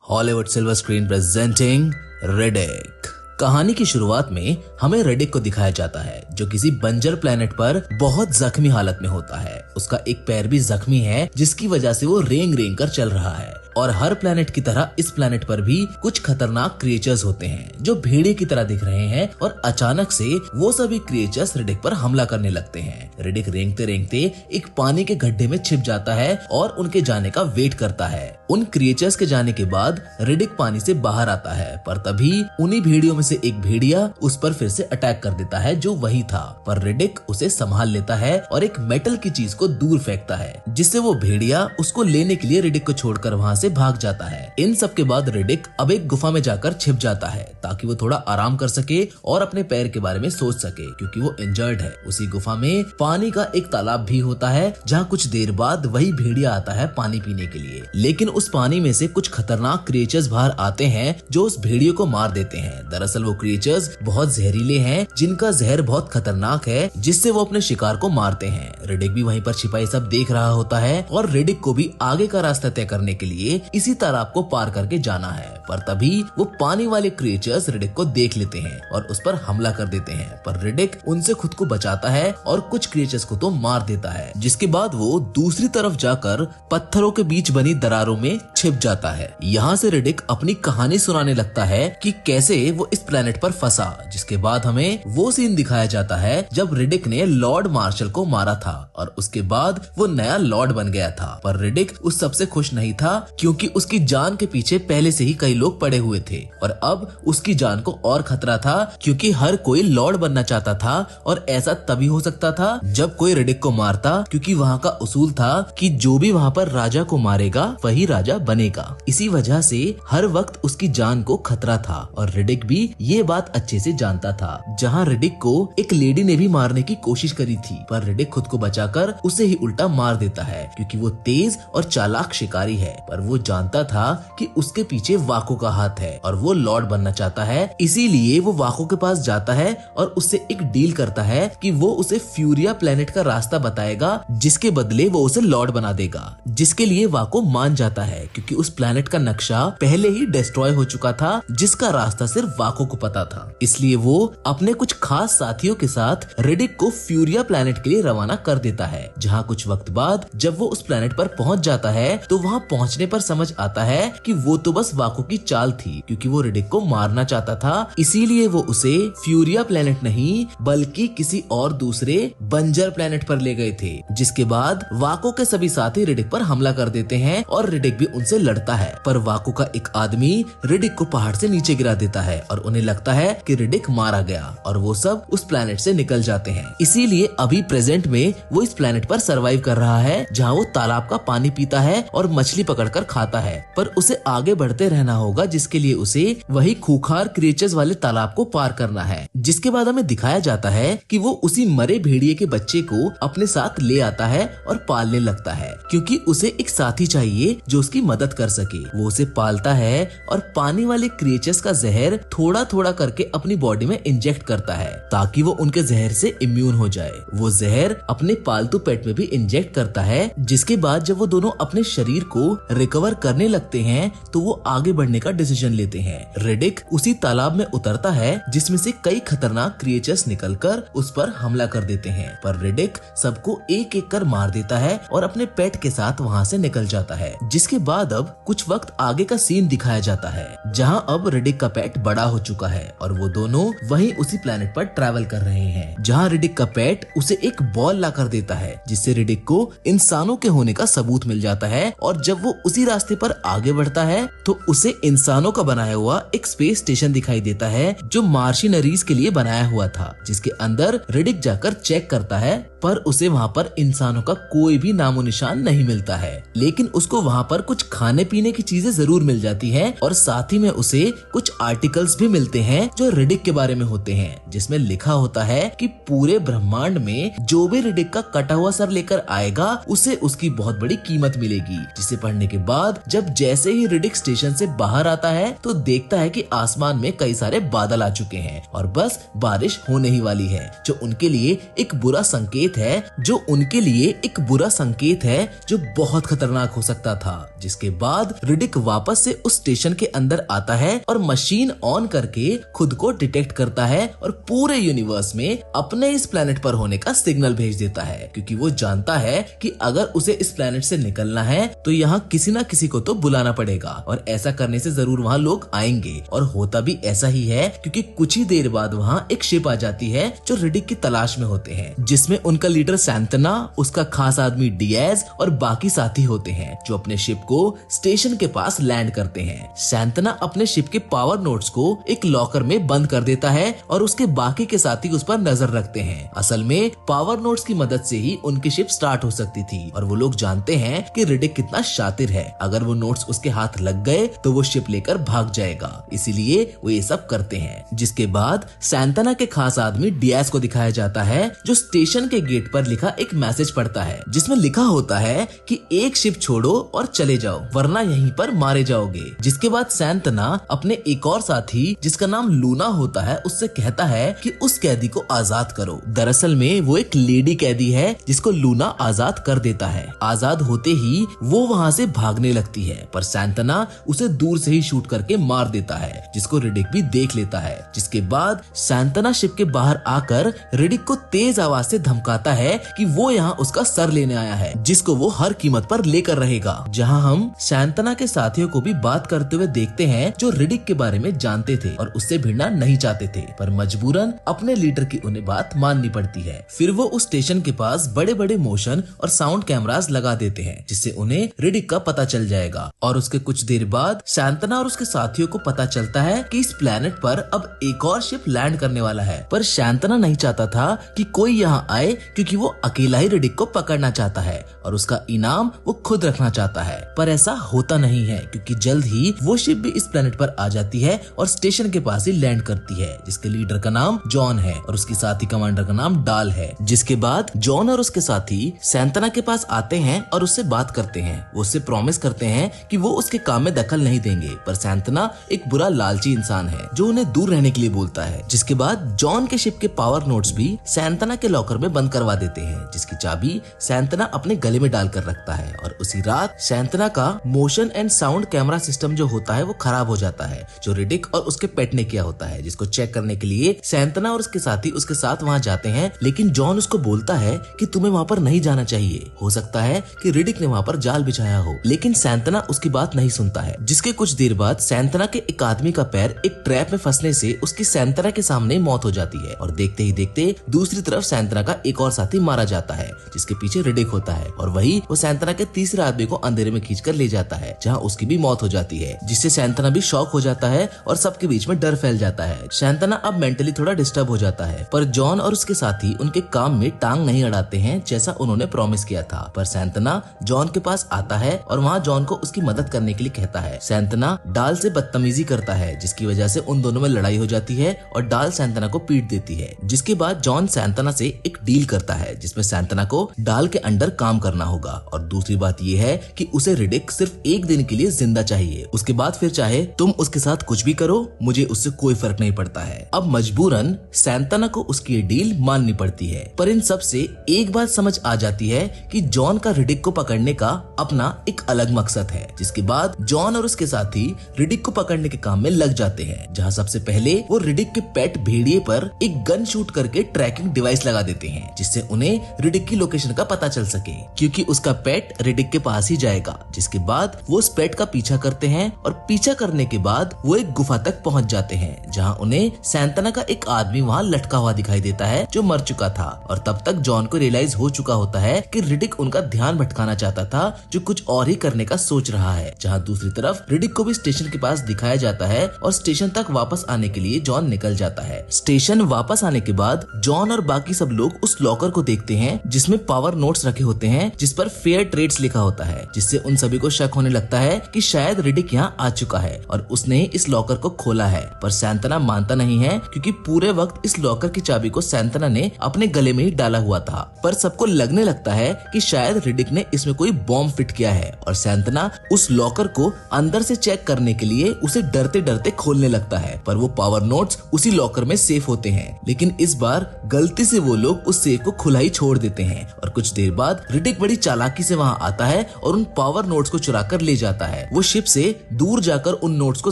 Hollywood silver screen presenting Riddick. कहानी की शुरुआत में हमें रिडिक को दिखाया जाता है जो किसी बंजर प्लेनेट पर बहुत जख्मी हालत में होता है। उसका एक पैर भी जख्मी है जिसकी वजह से वो रेंग रेंग कर चल रहा है। और हर प्लेनेट की तरह इस प्लेनेट पर भी कुछ खतरनाक क्रिएचर्स होते हैं जो भेड़िए की तरह दिख रहे हैं और अचानक से वो सभी क्रिएचर्स रिडिक पर हमला करने लगते हैं। रिडिक रेंगते रेंगते एक पानी के गड्ढे में छिप जाता है और उनके जाने का वेट करता है। उन क्रिएचर्स के जाने के बाद रिडिक पानी से बाहर आता है, पर तभी उन्हीं भेड़ियों में से एक भेड़िया उस पर फिर से अटैक कर देता है जो वही था। पर रिडिक उसे संभाल लेता है और एक मेटल की चीज को दूर फेंकता है, जिससे वो भेड़िया उसको लेने के लिए रिडिक को छोड़कर वहाँ से भाग जाता है। इन सब के बाद रिडिक अब एक गुफा में जाकर छिप जाता है ताकि वो थोड़ा आराम कर सके और अपने पैर के बारे में सोच सके, क्योंकि वो इंजर्ड है। उसी गुफा में पानी का एक तालाब भी होता है जहाँ कुछ देर बाद वही भेड़िया आता है पानी पीने के लिए। लेकिन उस पानी में से कुछ खतरनाक क्रिएचर्स बाहर आते हैं जो उस भेड़िए को मार देते हैं। दरअसल वो क्रिएचर्स बहुत जहरीले हैं जिनका जहर बहुत खतरनाक है, जिससे वो अपने शिकार को मारते हैं। रिडिक भी वहीं पर छिपा ये सब देख रहा होता है और रिडिक को भी आगे का रास्ता तय करने के लिए इसी तालाब को पार करके जाना है। पर तभी वो पानी वाले क्रिएचर्स रिडिक को देख लेते हैं और उस पर हमला कर देते हैं। पर रिडिक उनसे खुद को बचाता है और कुछ क्रिएचर्स को तो मार देता है, जिसके बाद वो दूसरी तरफ जाकर पत्थरों के बीच बनी दरारों में छिप जाता है। यहाँ से रिडिक अपनी कहानी सुनाने लगता है कि कैसे वो इस प्लेनेट पर फंसा, जिसके बाद हमें वो सीन दिखाया जाता है जब रिडिक ने लॉर्ड मार्शल को मारा था और उसके बाद वो नया लॉर्ड बन गया था। पर रिडिक उस सबसे खुश नहीं था, क्योंकि उसकी जान के पीछे पहले से ही कई लोग पड़े हुए थे और अब उसकी जान को और खतरा था, क्योंकि हर कोई लॉर्ड बनना चाहता था। और ऐसा तभी हो सकता था जब कोई रिडिक को मारता, क्योंकि वहाँ का उसूल था कि जो भी वहाँ पर राजा को मारेगा वही राजा बनेगा। इसी वजह से हर वक्त उसकी जान को खतरा था और रिडिक भी ये बात अच्छे से जानता था। जहाँ रिडिक को एक लेडी ने भी मारने की कोशिश करी थी, पर रिडिक खुद को बचाकर उसे ही उल्टा मार देता है, क्योंकि वो तेज और चालाक शिकारी है। पर वो जानता था कि उसके पीछे वाको का हाथ है और वो लॉर्ड बनना चाहता है। इसीलिए वो वाको के पास जाता है और उससे एक डील करता है कि वो उसे फ्यूरिया प्लेनेट का रास्ता बताएगा, जिसके बदले वो उसे लॉर्ड बना देगा। जिसके लिए वाको मान जाता है, क्योंकि उस प्लेनेट का नक्शा पहले ही डिस्ट्रॉय हो चुका था, जिसका रास्ता सिर्फ वाको को पता था। इसलिए वो अपने कुछ खास साथियों के साथ रिडिक को फ्यूरिया प्लेनेट के लिए रवाना कर देता है। जहाँ कुछ वक्त बाद जब वो उस प्लेनेट पर पहुंच जाता है तो वहाँ पहुंचने पर समझ आता है कि वो तो बस वाको की चाल थी, क्योंकि वो रिडिक को मारना चाहता था। इसीलिए वो उसे फ्यूरिया प्लेनेट नहीं बल्कि किसी और दूसरे बंजर प्लेनेट पर ले गए थे। जिसके बाद वाको के सभी साथी रिडिक पर हमला कर देते हैं और रिडिक भी उनसे लड़ता है। पर वाको का एक आदमी रिडिक को पहाड़ से नीचे गिरा देता है और उन्हें लगता है कि रिडिक मारा गया और वो सब उस प्लेनेट से निकल जाते हैं। इसीलिए अभी प्रेजेंट में वो इस प्लेनेट पर सरवाइव कर रहा है, जहाँ वो तालाब का पानी पीता है और मछली पकड़कर खाता है। पर उसे आगे बढ़ते रहना होगा, जिसके लिए उसे वही खूंखार क्रिएचर्स वाले तालाब को पार करना है। जिसके बाद हमें दिखाया जाता है कि वो उसी मरे भेड़िए के बच्चे को अपने साथ ले आता है और पालने लगता है, क्योंकि उसे एक साथी चाहिए जो उसकी मदद कर सके। वो उसे पालता है और पानी वाले क्रिएचर्स का जहर थोड़ा थोड़ा करके अपनी बॉडी में इंजेक्ट करता है, ताकि वो उनके जहर से इम्यून हो जाए। वो जहर अपने पालतू पेट में भी इंजेक्ट करता है। जिसके बाद जब वो दोनों अपने शरीर को रिकवर करने लगते हैं तो वो आगे बढ़ने का डिसीजन लेते हैं। रिडिक उसी तालाब में उतरता है जिसमें से कई खतरनाक क्रिएचर्स निकलकर उस पर हमला कर देते हैं। पर रिडिक सबको एक एक कर मार देता है और अपने पेट के साथ वहाँ से निकल जाता है। जिसके बाद अब कुछ वक्त आगे का सीन दिखाया जाता है, जहाँ अब रिडिक का पेट बड़ा हो चुका है और वो दोनों वहीं उसी प्लेनेट पर ट्रैवल कर रहे हैं, जहाँ रिडिक का पेट उसे एक बॉल ला कर देता है, जिससे रिडिक को इंसानों के होने का सबूत मिल जाता है। और जब वो उसी रास्ते पर आगे बढ़ता है तो उसे इंसानों का बनाया हुआ एक स्पेस स्टेशन दिखाई देता है, जो मार्शिनरीज के लिए बनाया हुआ था। जिसके अंदर रिडिक जाकर चेक करता है, पर उसे वहाँ पर इंसानों का कोई भी नामो निशान नहीं मिलता है। लेकिन उसको वहाँ पर कुछ खाने पीने की चीजें जरूर मिल जाती हैं और साथ ही में उसे कुछ आर्टिकल्स भी मिलते हैं जो रिडिक के बारे में होते हैं, जिसमें लिखा होता है कि पूरे ब्रह्मांड में जो भी रिडिक का कटा हुआ सर लेकर आएगा उसे उसकी बहुत बड़ी कीमत मिलेगी। जिसे पढ़ने के बाद जब जैसे ही रिडिक स्टेशन से बाहर आता है तो देखता है कि आसमान में कई सारे बादल आ चुके हैं और बस बारिश होने ही वाली है, जो उनके लिए एक बुरा संकेत संकेत है जो उनके लिए एक बुरा संकेत है जो बहुत खतरनाक हो सकता था। जिसके बाद रिडिक वापस से उस स्टेशन के अंदर आता है और मशीन ऑन करके खुद को डिटेक्ट करता है और पूरे यूनिवर्स में अपने इस प्लेनेट पर होने का सिग्नल भेज देता है, क्योंकि वो जानता है कि अगर उसे इस प्लेनेट से निकलना है तो यहाँ किसी ना किसी को तो बुलाना पड़ेगा और ऐसा करने से जरूर वहाँ लोग आएंगे। और होता भी ऐसा ही है, क्योंकि कुछ ही देर बाद वहाँ एक शिप आ जाती है जो रिडिक की तलाश में होते हैं, जिसमें उनका लीडर सैंतना, उसका खास आदमी डियाज और बाकी साथी होते हैं जो अपने शिप को स्टेशन के पास लैंड करते हैं। सैंतना अपने शिप के पावर नोड्स को एक लॉकर में बंद कर देता है और उसके बाकी के साथी उस पर नजर रखते हैं। असल में पावर नोड्स की मदद से ही उनकी शिप स्टार्ट हो सकती थी और वो लोग जानते हैं कि रिडिक कितना शातिर है। अगर वो नोड्स उसके हाथ लग गए तो वो शिप लेकर भाग जाएगा, इसीलिए वो ये सब करते हैं। जिसके बाद सैंतना के खास आदमी डियाज को दिखाया जाता है जो स्टेशन के गेट पर लिखा एक मैसेज पढ़ता है, जिसमें लिखा होता है कि एक शिप छोड़ो और चले जाओ वरना यहीं पर मारे जाओगे। जिसके बाद सैंतना अपने एक और साथी जिसका नाम लूना होता है उससे कहता है कि उस कैदी को आजाद करो। दरअसल में वो एक लेडी कैदी है जिसको लूना आजाद कर देता है। आजाद होते ही वो वहाँ से भागने लगती है, पर सैंतना उसे दूर से ही शूट करके मार देता है, जिसको रिडिक भी देख लेता है। जिसके बाद सैंतना शिप के बाहर आकर रिडिक को तेज आवाज से धमकाता है कि वो यहाँ उसका सर लेने आया है, जिसको वो हर कीमत पर लेकर रहेगा। जहाँ हम सैंतना के साथियों को भी बात करते हुए देखते हैं जो रिडिक के बारे में जानते थे और उससे भिड़ना नहीं चाहते थे, पर मजबूरन अपने लीडर की उन्हें बात माननी पड़ती है। फिर वो उस स्टेशन के पास बड़े बड़े मोशन और साउंड कैमरास लगा देते हैं, जिससे उन्हें रिडिक का पता चल जाएगा। और उसके कुछ देर बाद सैंतना और उसके साथियों को पता चलता है कि इस प्लेनेट पर अब एक और शिप लैंड करने वाला है। पर सैंतना नहीं चाहता था कि कोई यहाँ आए, क्योंकि वो अकेला ही रिडिक को पकड़ना चाहता है और उसका इनाम वो खुद रखना चाहता है। पर ऐसा होता नहीं है, क्योंकि जल्द ही वो शिप भी इस प्लेनेट पर आ जाती है और स्टेशन के पास ही लैंड करती है, जिसके लीडर का नाम जॉन है और उसके साथी कमांडर का नाम डाल है। जिसके बाद जॉन और उसके साथी सैंतना के पास आते हैं और उससे बात करते हैं। वो उससे प्रॉमिस करते हैं कि वो उसके काम में दखल नहीं देंगे, पर सैंतना एक बुरा लालची इंसान है जो उन्हें दूर रहने के लिए बोलता है। जिसके बाद जॉन के शिप के पावर नोड्स भी सैंतना के लॉकर में बंद करवा देते हैं, जिसकी चाबी सैंतना अपने गले में डालकर रखता है। और उसी रात सैंतना का motion and sound camera system जो होता है वो खराब हो जाता है, जो रिडिक और उसके पेट ने किया होता है, जिसको चेक करने के लिए सैंतना और उसके साथी उसके साथ वहाँ जाते हैं। लेकिन जॉन उसको बोलता है कि तुम्हें वहाँ पर नहीं जाना चाहिए, हो सकता है कि रिडिक ने वहाँ पर जाल बिछाया हो। लेकिन सैंतना उसकी बात नहीं सुनता है। जिसके कुछ देर बाद सैंतना के एक आदमी का पैर एक ट्रैप में फंसने से उसकी सैंतना के सामने मौत हो जाती है और देखते ही देखते दूसरी तरफ सैंतना का एक और साथी मारा जाता है, जिसके पीछे रिडिक होता है और वही वो सैंतना के तीसरे आदमी को अंधेरे में खींचकर ले जाता है, जहाँ उसकी भी मौत हो जाती है, जिससे सैंतना भी शॉक हो जाता है और सबके बीच में डर फैल जाता है। सैंतना अब मेंटली थोड़ा डिस्टर्ब हो जाता है, पर जॉन और उसके साथी उनके काम में टांग नहीं अड़ाते हैं जैसा उन्होंने प्रॉमिस किया था। पर सैंतना जॉन के पास आता है और वहाँ जॉन को उसकी मदद करने के लिए कहता है। सैंतना डाल से बदतमीजी करता है, जिसकी वजह से उन दोनों में लड़ाई हो जाती है और डाल सैंतना को पीट देती है। जिसके बाद जॉन सैंतना से एक डील करता है, जिसमें सैंतना को डाल के अंडर काम करना होगा और दूसरी बात ये है कि उसे रिडिक सिर्फ एक दिन के लिए जिंदा चाहिए, उसके बाद फिर चाहे तुम उसके साथ कुछ भी करो, मुझे उससे कोई फर्क नहीं पड़ता है। अब मजबूरन सैंतना को उसकी डील माननी पड़ती है, पर इन सब से एक बात समझ आ जाती है कि जॉन का रिडिक को पकड़ने का अपना एक अलग मकसद है। जिसके बाद जॉन और उसके साथी रिडिक को पकड़ने के काम में लग जाते हैं, जहाँ सबसे पहले वो रिडिक के पेट भेड़िए पर एक गन शूट करके ट्रैकिंग डिवाइस लगा देते हैं, जिससे उन्हें रिडिक की लोकेशन का पता चल सके, क्योंकि उसका पेट रिडिक के पास ही जाएगा। जिसके बाद वो उस पेट का पीछा करते हैं और पीछा करने के बाद वो एक गुफा तक पहुंच जाते हैं, जहाँ उन्हें सैंतना का एक आदमी वहाँ लटका हुआ दिखाई देता है जो मर चुका था। और तब तक जॉन को रियलाइज हो चुका होता है कि रिडिक उनका ध्यान भटकाना चाहता था, जो कुछ और ही करने का सोच रहा है। जहाँ दूसरी तरफ रिडिक को भी स्टेशन के पास दिखाया जाता है और स्टेशन तक वापस आने के लिए जॉन निकल जाता है। स्टेशन वापस आने के बाद जॉन और बाकी सब लोग उस लॉकर को देखते हैं जिसमें पावर नोट्स रखे होते हैं, जिस पर फेयर ट्रेड्स लिखा होता है, जिससे उन सभी को शक होने लगता है कि शायद रिडिक यहाँ आ चुका है और उसने इस लॉकर को खोला है। पर सैंतना मानता नहीं है, क्योंकि पूरे वक्त इस लॉकर की चाबी को सैंतना ने अपने गले में ही डाला हुआ था। पर सबको लगने लगता है कि शायद रिडिक ने इसमें कोई बॉम्ब फिट किया है और सैंतना उस लॉकर को अंदर से चेक करने के लिए उसे डरते डरते खोलने लगता है। पर वो पावर नोट्स उसी लॉकर में सेफ होते हैं, लेकिन इस बार गलती से वो लोग उस सेफ को खुला ही छोड़ देते हैं और कुछ देर बाद रिडिक बड़ी चालाकी से वहाँ आता है और उन पावर नोट्स को चुरा कर ले जाता है। वो शिप से दूर जाकर उन नोट्स को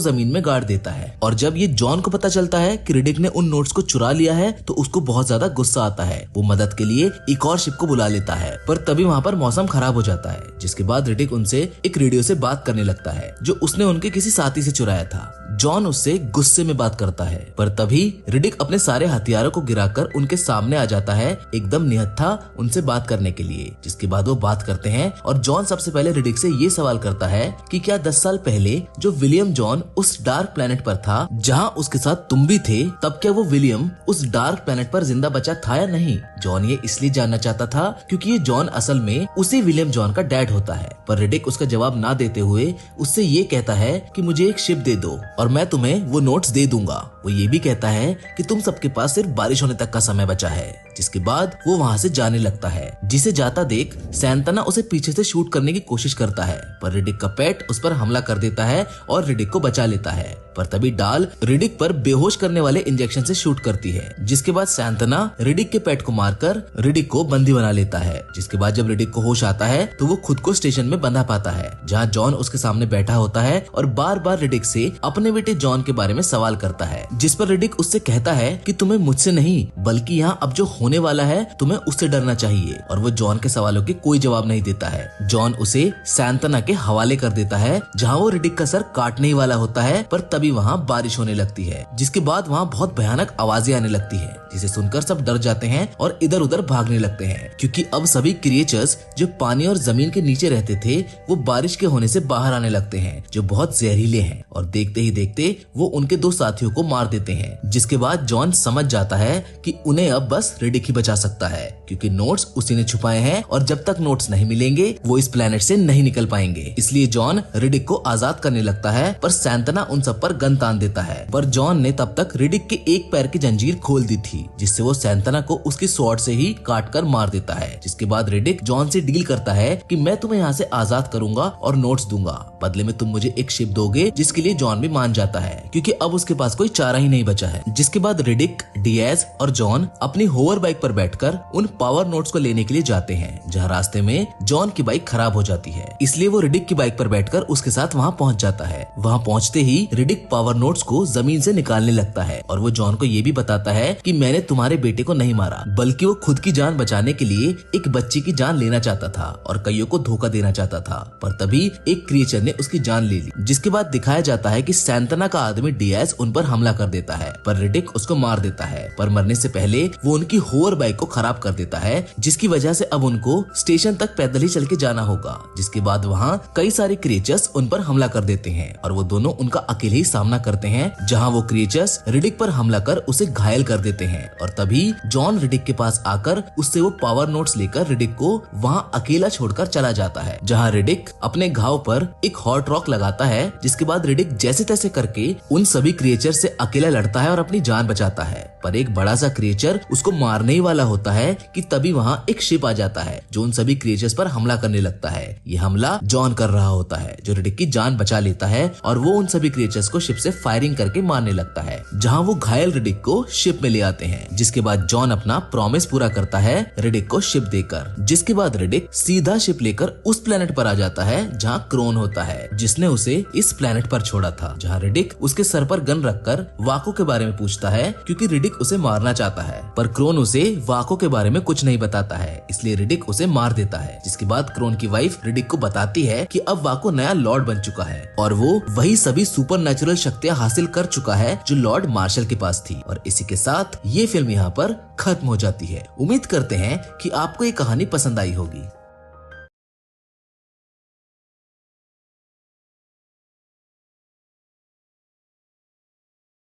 जमीन में गाड़ देता है और जब ये जॉन को पता चलता है कि रिडिक ने उन नोट्स को चुरा लिया है तो उसको बहुत ज्यादा गुस्सा आता है। वो मदद के लिए एक और शिप को बुला लेता है, पर तभी वहाँ पर मौसम खराब हो जाता है, जिसके बाद रिडिक उनसे एक रेडियो से बात करने लगता है जो उसने उनके किसी साथी से चुराया था। जॉन उससे गुस्से में बात करता है, पर तभी रिडिक अपने सारे हथियारों को गिराकर उनके सामने आ जाता है एकदम निहत्था उनसे बात करने के लिए। जिसके बाद वो बात करते हैं और जॉन सबसे पहले रिडिक से ये सवाल करता है कि क्या 10 साल पहले जो विलियम जॉन उस डार्क प्लेनेट पर था जहां उसके साथ तुम भी थे, तब क्या वो विलियम उस डार्क प्लेनेट पर जिंदा बचा था या नहीं। जॉन ये इसलिए जानना चाहता था क्योंकि ये जॉन असल में उसी विलियम जॉन का डैड होता है, पर रिडिक उसका जवाब ना देते हुए उससे ये कहता है कि मुझे एक शिप दे दो और मैं तुम्हें वो नोट्स दे दूंगा। वो ये भी कहता है कि तुम सबके पास सिर्फ बारिश होने तक का समय बचा है। जिसके बाद वो वहाँ से जाने लगता है। जिसे जाता देख सैंतना उसे पीछे से शूट करने की कोशिश करता है, पर रिडिक का पेट उस पर हमला कर देता है और रिडिक को बचा लेता है। पर तभी डाल रिडिक पर बेहोश करने वाले इंजेक्शन से शूट करती है। जिसके बाद सैंतना रिडिक के पेट को मारकर रिडिक को बंदी बना लेता है। जिसके बाद जब रिडिक को होश आता है तो वो खुद को स्टेशन में बंधा पाता है, जहाँ जॉन उसके सामने बैठा होता है और बार बार रिडिक से अपने बेटे जॉन के बारे में सवाल करता है। जिस पर रिडिक उससे कहता है कि तुम्हें मुझसे नहीं बल्कि यहाँ अब जो होने वाला है तुम्हें उससे डरना चाहिए, और वो जॉन के सवालों के कोई जवाब नहीं देता है। जॉन उसे सैंतना के हवाले कर देता है, जहाँ वो रिडिक का सर काटने ही वाला होता है, पर तभी वहाँ बारिश होने लगती है। जिसके बाद वहाँ बहुत भयानक आवाजें आने लगती है, जिसे सुनकर सब डर जाते हैं और इधर उधर भागने लगते हैं, क्योंकि अब सभी क्रिएचर्स जो पानी और जमीन के नीचे रहते थे वो बारिश के होने से बाहर आने लगते हैं, जो बहुत जहरीले हैं, और देखते ही देखते वो उनके 2 साथियों को मार देते हैं। जिसके बाद जॉन समझ जाता है कि उन्हें अब बस रिडिक ही बचा सकता है, क्योंकि नोट्स उसी ने छुपाए हैं और जब तक नोट्स नहीं मिलेंगे वो इस प्लेनेट से नहीं निकल पाएंगे। इसलिए जॉन रिडिक को आजाद करने लगता है, पर सैंतना उन सब पर गन तान देता है। पर जॉन ने तब तक रिडिक के एक पैर की जंजीर खोल दी थी, जिससे वो सैंतना को उसकी स्वॉर्ड से ही काट कर मार देता है। जिसके बाद रिडिक जॉन से डील करता है कि मैं तुम्हें यहाँ से आजाद करूंगा और नोट्स दूंगा, बदले में तुम मुझे एक शिप दोगे, जिसके लिए जॉन भी मान जाता है, क्योंकि अब उसके पास कोई चारा ही नहीं बचा है। जिसके बाद रिडिक, डियाज और जॉन अपनी होवर बाइक पर बैठकर उन पावर नोट्स को लेने के लिए जाते हैं, जहाँ रास्ते में जॉन की बाइक खराब हो जाती है, इसलिए वो रिडिक की बाइक पर बैठकर उसके साथ वहाँ पहुँच जाता है। वहाँ पहुँचते ही रिडिक पावर नोट्स को जमीन से निकालने लगता है और वो जॉन को ये भी बताता है कि मैंने तुम्हारे बेटे को नहीं मारा, बल्कि वो खुद की जान बचाने के लिए एक बच्चे की जान लेना चाहता था और कईयों को धोखा देना चाहता था, पर तभी एक क्रिएचर ने उसकी जान ले ली। जिसके बाद दिखाया जाता है कि सैंतना का आदमी डियाज उन पर हमला कर देता है, पर रिडिक उसको मार देता है, पर मरने से पहले वो उनकी होवर बाइक को खराब कर देता है, जिसकी वजह से अब उनको स्टेशन तक पैदल ही चल के जाना होगा। जिसके बाद वहाँ कई सारे क्रिएचर्स उन पर हमला कर देते हैं और वो दोनों उनका अकेले ही सामना करते हैं, जहाँ वो क्रिएचर्स रिडिक पर हमला कर उसे घायल कर देते हैं। और तभी जॉन रिडिक के पास आकर उससे वो पावर नोट्स लेकर रिडिक को वहाँ अकेला छोड़कर चला जाता है, जहाँ रिडिक अपने घाव पर एक हॉट रॉक लगाता है। जिसके बाद रिडिक जैसे तैसे करके उन सभी क्रिएचर से अकेला लड़ता है और अपनी जान बचाता है, पर एक बड़ा सा क्रिएचर उसको मारने ही वाला होता है कि तभी वहाँ एक शिप आ जाता है जो उन सभी क्रिएचर्स पर हमला करने लगता है। ये हमला जॉन कर रहा होता है, जो रिडिक की जान बचा लेता है और वो उन सभी क्रिएचर्स को शिप से फायरिंग करके मारने लगता है, जहाँ वो घायल रिडिक को शिप में ले आते हैं। जिसके बाद जॉन अपना प्रॉमिस पूरा करता है रिडिक को शिप देकर। जिसके बाद रिडिक सीधा शिप लेकर उस प्लेनेट पर आ जाता है जहाँ क्रोन होता है, जिसने उसे इस प्लेनेट पर छोड़ा था, जहाँ रिडिक उसके सर पर गन रखकर वाको के बारे में पूछता है, क्योंकि रिडिक उसे मारना चाहता है, पर क्रोन उसे वाको के बारे में कुछ नहीं बताता है, इसलिए रिडिक उसे मार देता है। जिसके बाद क्रोन की वाइफ रिडिक को बताती है कि अब वाको नया लॉर्ड बन चुका है और वो वही सभी सुपर नेचुरल शक्तियाँ हासिल कर चुका है जो लॉर्ड मार्शल के पास थी। और इसी के साथ ये फिल्म यहाँ पर खत्म हो जाती है। उम्मीद करते हैं कि आपको ये कहानी पसंद आई होगी।